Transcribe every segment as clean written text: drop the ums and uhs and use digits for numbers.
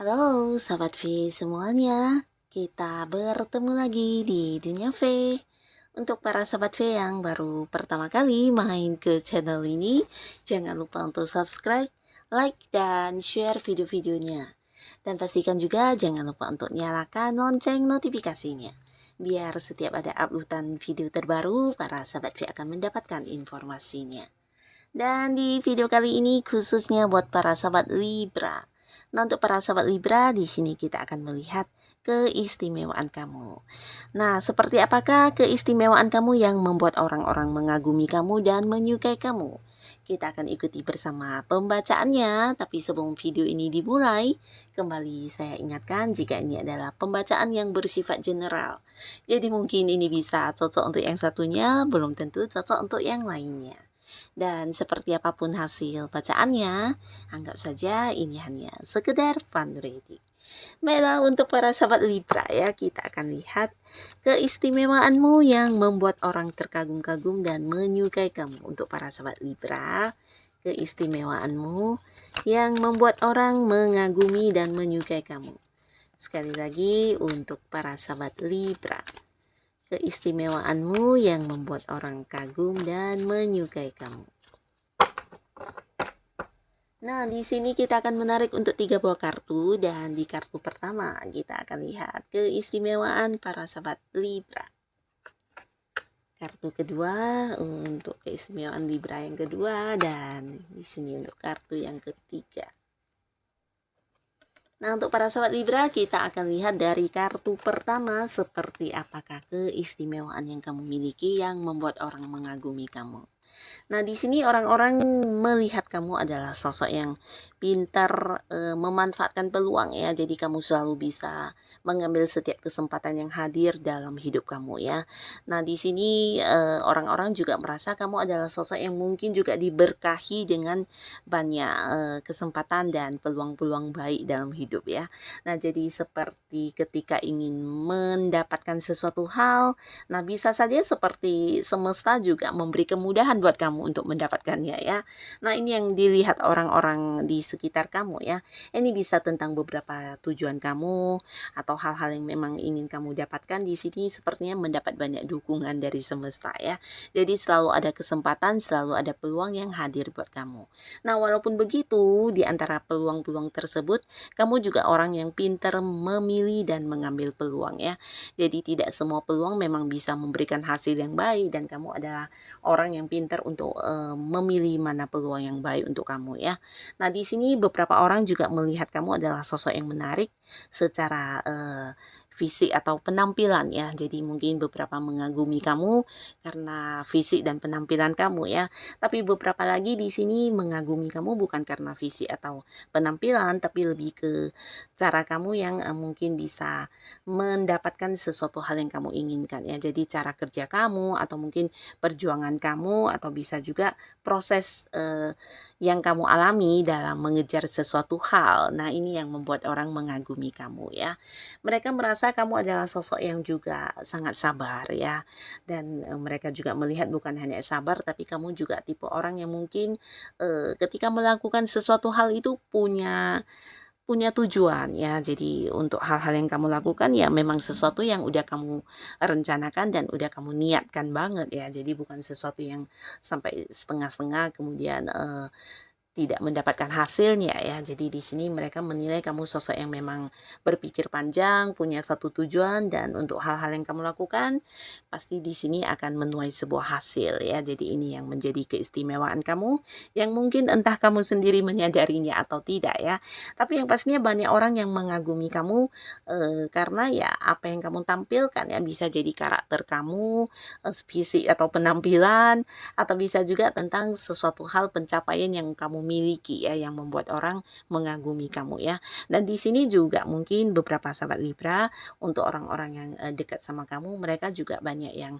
Halo Sahabat V semuanya, kita bertemu lagi di Dunia V. Untuk para Sahabat V yang baru pertama kali main ke channel ini, jangan lupa untuk subscribe, like, dan share video-videonya. Dan pastikan juga jangan lupa untuk nyalakan lonceng notifikasinya. Biar setiap ada uploadan video terbaru, para Sahabat V akan mendapatkan informasinya. Dan di video kali ini khususnya buat para sahabat Libra. Nah, untuk para sahabat Libra, di sini kita akan melihat keistimewaan kamu. Nah, seperti apakah keistimewaan kamu yang membuat orang-orang mengagumi kamu dan menyukai kamu? Kita akan ikuti bersama pembacaannya, tapi sebelum video ini dimulai, kembali saya ingatkan jika ini adalah pembacaan yang bersifat general. Jadi mungkin ini bisa cocok untuk yang satunya, belum tentu cocok untuk yang lainnya. Dan seperti apapun hasil bacaannya, anggap saja ini hanya sekedar fun reading. Baiklah, untuk para sahabat Libra ya, kita akan lihat keistimewaanmu yang membuat orang terkagum-kagum dan menyukai kamu. Untuk para sahabat Libra, keistimewaanmu yang membuat orang mengagumi dan menyukai kamu. Sekali lagi untuk para sahabat Libra, keistimewaanmu yang membuat orang kagum dan menyukai kamu. Nah, di sini kita akan menarik untuk 3 buah kartu, dan di kartu pertama kita akan lihat keistimewaan para sahabat Libra. Kartu kedua untuk keistimewaan Libra yang kedua, dan di sini untuk kartu yang ketiga. Nah, untuk para sahabat Libra, kita akan lihat dari kartu pertama seperti apakah keistimewaan yang kamu miliki yang membuat orang mengagumi kamu. Nah, di sini orang-orang melihat kamu adalah sosok yang pintar memanfaatkan peluang ya. Jadi kamu selalu bisa mengambil setiap kesempatan yang hadir dalam hidup kamu ya. Nah, di sini orang-orang juga merasa kamu adalah sosok yang mungkin juga diberkahi dengan banyak kesempatan dan peluang-peluang baik dalam hidup ya. Nah, jadi seperti ketika ingin mendapatkan sesuatu hal, nah bisa saja seperti semesta juga memberi kemudahan buat kamu untuk mendapatkannya ya. Nah, ini yang dilihat orang-orang di sekitar kamu ya. Ini bisa tentang beberapa tujuan kamu atau hal-hal yang memang ingin kamu dapatkan. Di sini sepertinya mendapat banyak dukungan dari semesta ya. Jadi selalu ada kesempatan, selalu ada peluang yang hadir buat kamu. Nah, walaupun begitu, di antara peluang-peluang tersebut, kamu juga orang yang pintar memilih dan mengambil peluang ya. Jadi tidak semua peluang memang bisa memberikan hasil yang baik, dan kamu adalah orang yang pintar untuk memilih mana peluang yang baik untuk kamu ya. Nah, di sini beberapa orang juga melihat kamu adalah sosok yang menarik secara fisik atau penampilan ya. Jadi mungkin beberapa mengagumi kamu karena fisik dan penampilan kamu ya. Tapi beberapa lagi di sini mengagumi kamu bukan karena fisik atau penampilan, tapi lebih ke cara kamu yang mungkin bisa mendapatkan sesuatu hal yang kamu inginkan ya. Jadi cara kerja kamu atau mungkin perjuangan kamu, atau bisa juga proses yang kamu alami dalam mengejar sesuatu hal. Nah, ini yang membuat orang mengagumi kamu ya. Mereka merasa kamu adalah sosok yang juga sangat sabar ya. Dan mereka juga melihat bukan hanya sabar, tapi kamu juga tipe orang yang mungkin ketika melakukan sesuatu hal itu punya tujuan ya. Jadi untuk hal-hal yang kamu lakukan ya memang sesuatu yang udah kamu rencanakan dan udah kamu niatkan banget ya. Jadi bukan sesuatu yang sampai setengah-setengah kemudian tidak mendapatkan hasilnya ya. Jadi di sini mereka menilai kamu sosok yang memang berpikir panjang, punya satu tujuan, dan untuk hal-hal yang kamu lakukan pasti di sini akan menuai sebuah hasil ya. Jadi ini yang menjadi keistimewaan kamu, yang mungkin entah kamu sendiri menyadarinya atau tidak ya. Tapi yang pastinya banyak orang yang mengagumi kamu karena ya apa yang kamu tampilkan ya, bisa jadi karakter kamu, fisik atau penampilan, atau bisa juga tentang sesuatu hal pencapaian yang kamu miliki ya, yang membuat orang mengagumi kamu ya. Dan di sini juga mungkin beberapa sahabat Libra, untuk orang-orang yang dekat sama kamu, mereka juga banyak yang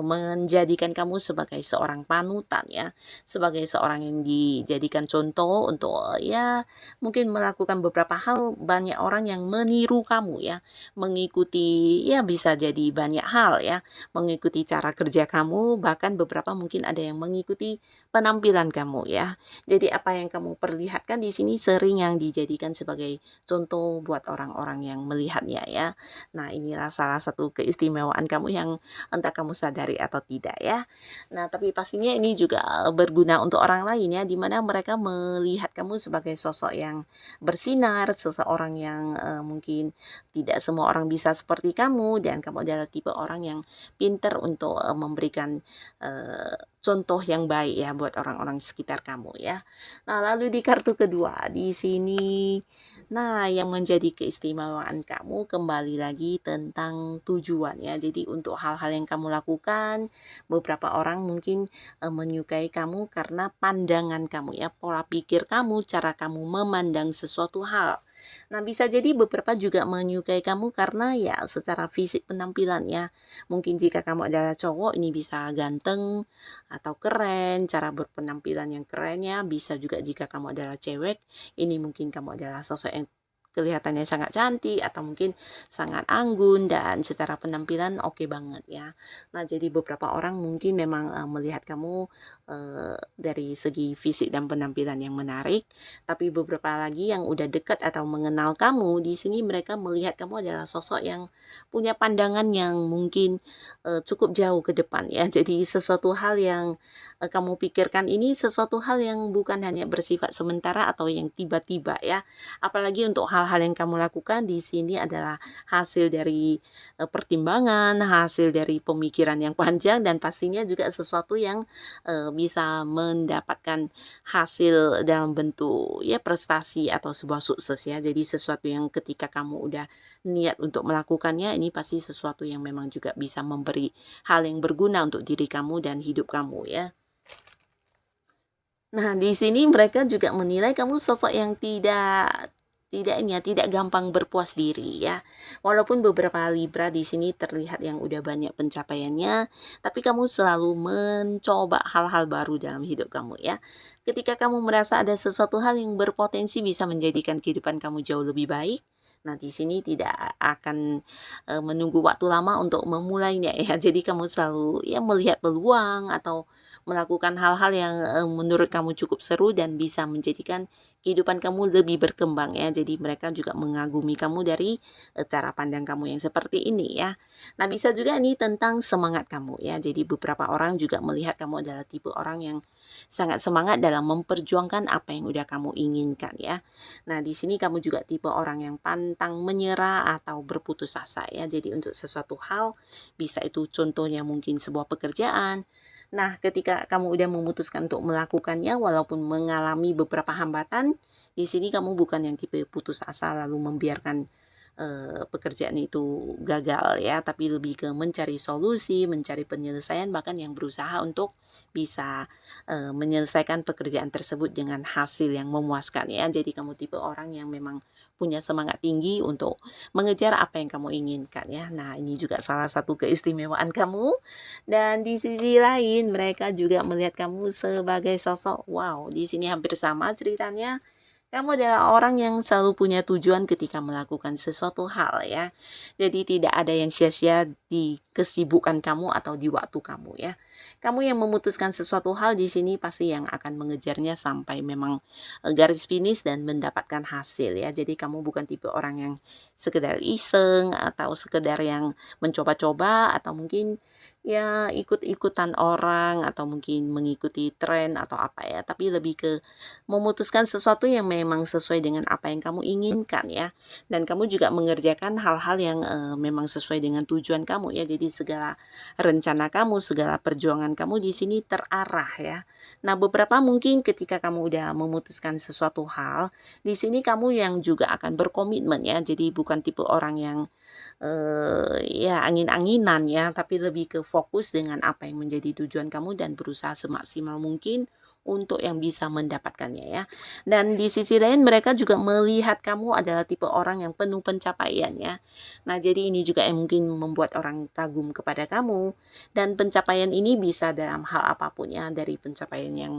menjadikan kamu sebagai seorang panutan ya, sebagai seorang yang dijadikan contoh untuk ya mungkin melakukan beberapa hal. Banyak orang yang meniru kamu ya, mengikuti ya, bisa jadi banyak hal ya, mengikuti cara kerja kamu, bahkan beberapa mungkin ada yang mengikuti penampilan kamu ya. Jadi apa yang kamu perlihatkan di sini sering yang dijadikan sebagai contoh buat orang-orang yang melihatnya ya. Nah, inilah salah satu keistimewaan kamu yang entah kamu sadari atau tidak ya. Nah, tapi pastinya ini juga berguna untuk orang lain ya, di mana mereka melihat kamu sebagai sosok yang bersinar, seseorang yang mungkin tidak semua orang bisa seperti kamu, dan kamu adalah tipe orang yang pinter untuk memberikan contoh yang baik ya buat orang-orang sekitar kamu ya. Nah, lalu di kartu kedua di sini, nah yang menjadi keistimewaan kamu kembali lagi tentang tujuan ya. Jadi untuk hal-hal yang kamu lakukan, beberapa orang mungkin menyukai kamu karena pandangan kamu ya, pola pikir kamu, cara kamu memandang sesuatu hal. Nah, bisa jadi beberapa juga menyukai kamu karena ya secara fisik penampilan ya. Mungkin jika kamu adalah cowok, ini bisa ganteng atau keren, cara berpenampilan yang kerennya. Bisa juga jika kamu adalah cewek, ini mungkin kamu adalah sosok yang kelihatannya sangat cantik atau mungkin sangat anggun dan secara penampilan oke banget ya. Nah, jadi beberapa orang mungkin memang melihat kamu dari segi fisik dan penampilan yang menarik, tapi beberapa lagi yang udah dekat atau mengenal kamu, di sini mereka melihat kamu adalah sosok yang punya pandangan yang mungkin cukup jauh ke depan ya. Jadi sesuatu hal yang kamu pikirkan ini sesuatu hal yang bukan hanya bersifat sementara atau yang tiba-tiba ya. Apalagi untuk hal-hal yang kamu lakukan di sini adalah hasil dari pertimbangan, hasil dari pemikiran yang panjang, dan pastinya juga sesuatu yang bisa mendapatkan hasil dalam bentuk ya prestasi atau sebuah sukses ya. Jadi sesuatu yang ketika kamu udah niat untuk melakukannya, ini pasti sesuatu yang memang juga bisa memberi hal yang berguna untuk diri kamu dan hidup kamu ya. Nah, di sini mereka juga menilai kamu sosok yang tidak gampang berpuas diri ya. Walaupun beberapa Libra di sini terlihat yang udah banyak pencapaiannya, tapi kamu selalu mencoba hal-hal baru dalam hidup kamu ya. Ketika kamu merasa ada sesuatu hal yang berpotensi bisa menjadikan kehidupan kamu jauh lebih baik, nah di sini tidak akan menunggu waktu lama untuk memulainya ya. Jadi kamu selalu ya melihat peluang atau melakukan hal-hal yang menurut kamu cukup seru dan bisa menjadikan kehidupan kamu lebih berkembang ya. Jadi mereka juga mengagumi kamu dari cara pandang kamu yang seperti ini ya. Nah, bisa juga nih tentang semangat kamu ya. Jadi beberapa orang juga melihat kamu adalah tipe orang yang sangat semangat dalam memperjuangkan apa yang udah kamu inginkan ya. Nah, di sini kamu juga tipe orang yang pantang menyerah atau berputus asa ya. Jadi untuk sesuatu hal, bisa itu contohnya mungkin sebuah pekerjaan. Nah, ketika kamu udah memutuskan untuk melakukannya walaupun mengalami beberapa hambatan, di sini kamu bukan yang tipe putus asa lalu membiarkan pekerjaan itu gagal ya, tapi lebih ke mencari solusi, mencari penyelesaian, bahkan yang berusaha untuk bisa menyelesaikan pekerjaan tersebut dengan hasil yang memuaskan ya. Jadi kamu tipe orang yang memang punya semangat tinggi untuk mengejar apa yang kamu inginkan ya. Nah, ini juga salah satu keistimewaan kamu. Dan di sisi lain mereka juga melihat kamu sebagai sosok wow, di sini hampir sama ceritanya. Kamu adalah orang yang selalu punya tujuan ketika melakukan sesuatu hal ya. Jadi tidak ada yang sia-sia di kesibukan kamu atau di waktu kamu ya. Kamu yang memutuskan sesuatu hal di sini pasti yang akan mengejarnya sampai memang garis finish dan mendapatkan hasil ya. Jadi kamu bukan tipe orang yang sekedar iseng atau sekedar yang mencoba-coba atau mungkin ya ikut-ikutan orang atau mungkin mengikuti tren atau apa ya. Tapi lebih ke memutuskan sesuatu yang memang sesuai dengan apa yang kamu inginkan ya. Dan kamu juga mengerjakan hal-hal yang memang sesuai dengan tujuan kamu ya. Jadi segala rencana kamu, segala perjuangan kamu di sini terarah ya. Nah, beberapa mungkin ketika kamu udah memutuskan sesuatu hal, di sini kamu yang juga akan berkomitmen ya. Jadi bukan tipe orang yang ya angin-anginan ya, tapi lebih ke fokus dengan apa yang menjadi tujuan kamu dan berusaha semaksimal mungkin untuk yang bisa mendapatkannya ya. Dan di sisi lain mereka juga melihat kamu adalah tipe orang yang penuh pencapaian ya. Nah, jadi ini juga yang mungkin membuat orang kagum kepada kamu, dan pencapaian ini bisa dalam hal apapun ya, dari pencapaian yang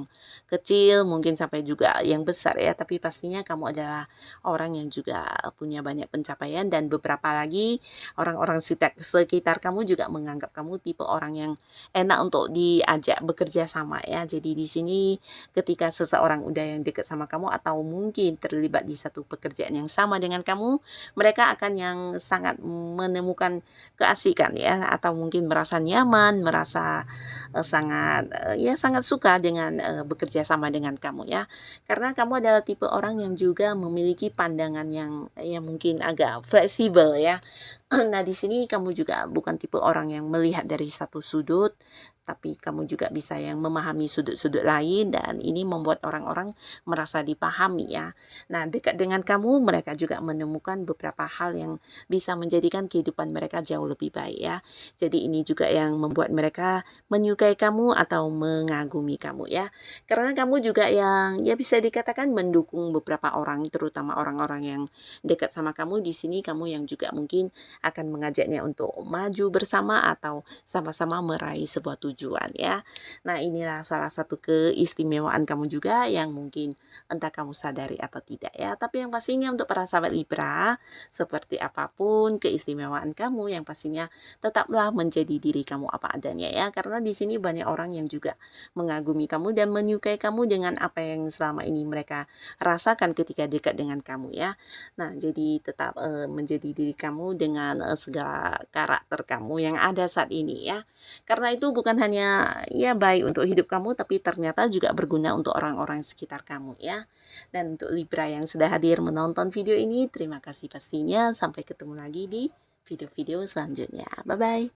kecil mungkin sampai juga yang besar ya, tapi pastinya kamu adalah orang yang juga punya banyak pencapaian, dan beberapa lagi orang-orang sekitar kamu juga menganggap kamu tipe orang yang enak untuk diajak bekerja sama ya. Jadi di sini ini ketika seseorang udah yang dekat sama kamu atau mungkin terlibat di satu pekerjaan yang sama dengan kamu, mereka akan yang sangat menemukan keasikan ya, atau mungkin merasa nyaman, merasa sangat ya sangat suka dengan bekerja sama dengan kamu ya. Karena kamu adalah tipe orang yang juga memiliki pandangan yang ya mungkin agak fleksibel ya. Nah, di sini kamu juga bukan tipe orang yang melihat dari satu sudut, tapi kamu juga bisa yang memahami sudut-sudut lain dan ini membuat orang-orang merasa dipahami ya. Nah, dekat dengan kamu mereka juga menemukan beberapa hal yang bisa menjadikan kehidupan mereka jauh lebih baik ya. Jadi ini juga yang membuat mereka menyukai kamu atau mengagumi kamu ya. Karena kamu juga yang ya bisa dikatakan mendukung beberapa orang, terutama orang-orang yang dekat sama kamu. Di sini kamu yang juga mungkin akan mengajaknya untuk maju bersama atau sama-sama meraih sebuah tujuan ya. Nah, inilah salah satu keistimewaan kamu juga yang mungkin entah kamu sadari atau tidak ya. Tapi yang pastinya untuk para sahabat Libra, seperti apapun keistimewaan kamu, yang pastinya tetaplah menjadi diri kamu apa adanya ya. Karena di sini banyak orang yang juga mengagumi kamu dan menyukai kamu dengan apa yang selama ini mereka rasakan ketika dekat dengan kamu ya. Nah, jadi tetap menjadi diri kamu dengan segala karakter kamu yang ada saat ini ya. Karena itu bukan hanya ya baik untuk hidup kamu, tapi ternyata juga berguna untuk orang-orang sekitar kamu ya. Dan untuk Libra yang sudah hadir menonton video ini, terima kasih pastinya. Sampai ketemu lagi di video-video selanjutnya. Bye-bye.